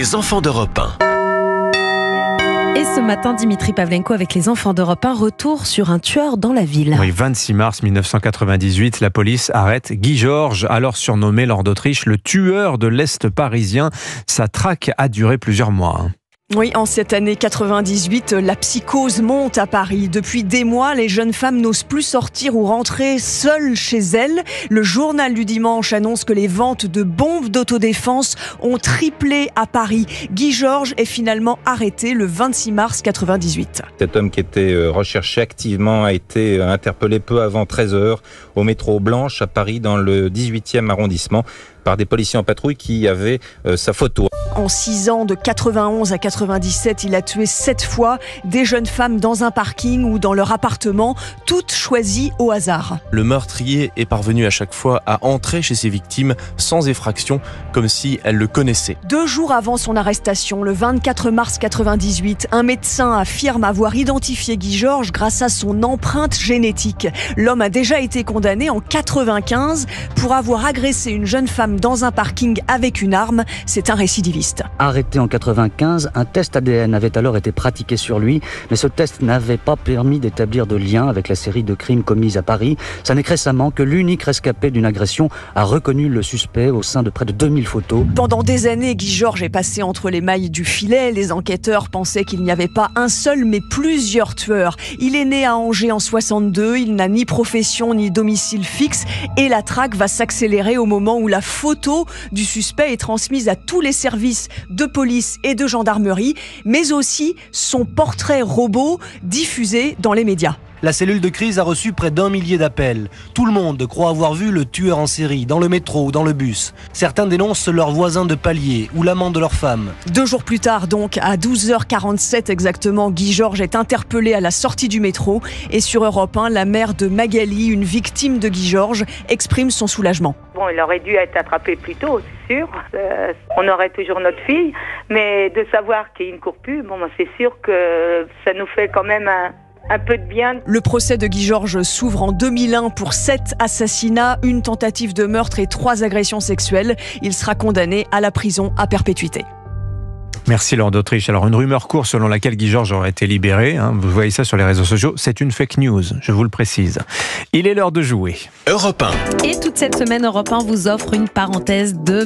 Les enfants d'Europe 1. Et ce matin, Dimitri Pavlenko avec les enfants d'Europe 1, retour sur un tueur dans la ville. Oui, 26 mars 1998, la police arrête Guy Georges, alors surnommé lors d'Autriche le tueur de l'Est parisien. Sa traque a duré plusieurs mois. Oui, en cette année 98, la psychose monte à Paris. Depuis des mois, les jeunes femmes n'osent plus sortir ou rentrer seules chez elles. Le journal du dimanche annonce que les ventes de bombes d'autodéfense ont triplé à Paris. Guy Georges est finalement arrêté le 26 mars 98. Cet homme qui était recherché activement a été interpellé peu avant 13h au métro Blanche à Paris dans le 18e arrondissement par des policiers en patrouille qui avaient sa photo. En 6 ans, de 91 à 97, il a tué 7 fois des jeunes femmes dans un parking ou dans leur appartement, toutes choisies au hasard. Le meurtrier est parvenu à chaque fois à entrer chez ses victimes sans effraction, comme si elles le connaissaient. 2 jours avant son arrestation, le 24 mars 98, un médecin affirme avoir identifié Guy Georges grâce à son empreinte génétique. L'homme a déjà été condamné en 95 pour avoir agressé une jeune femme dans un parking avec une arme. C'est un récidiviste. Arrêté en 95, un test ADN avait alors été pratiqué sur lui, mais ce test n'avait pas permis d'établir de lien avec la série de crimes commis à Paris. Ça n'est que récemment que l'unique rescapé d'une agression a reconnu le suspect au sein de près de 2000 photos. Pendant des années, Guy Georges est passé entre les mailles du filet. Les enquêteurs pensaient qu'il n'y avait pas un seul, mais plusieurs tueurs. Il est né à Angers en 62, il n'a ni profession ni domicile fixe et la traque va s'accélérer au moment où la photo du suspect est transmise à tous les services de police et de gendarmerie, mais aussi son portrait robot diffusé dans les médias. La cellule de crise a reçu près d'1 millier d'appels. Tout le monde croit avoir vu le tueur en série, dans le métro ou dans le bus. Certains dénoncent leurs voisins de palier ou l'amant de leur femme. 2 jours plus tard, donc, à 12h47 exactement, Guy Georges est interpellé à la sortie du métro. Et sur Europe 1, la mère de Magali, une victime de Guy Georges, exprime son soulagement. Bon, il aurait dû être attrapé plus tôt, c'est sûr. On aurait toujours notre fille. Mais de savoir qu'il ne court plus, bon, c'est sûr que ça nous fait quand même un peu de bien. Le procès de Guy Georges s'ouvre en 2001 pour 7 assassinats, une tentative de meurtre et 3 agressions sexuelles. Il sera condamné à la prison à perpétuité. Merci Laure d'Autriche. Alors une rumeur court selon laquelle Guy Georges aurait été libéré. Vous voyez ça sur les réseaux sociaux. C'est une fake news, je vous le précise. Il est l'heure de jouer. Europe 1. Et toute cette semaine, Europe 1 vous offre une parenthèse de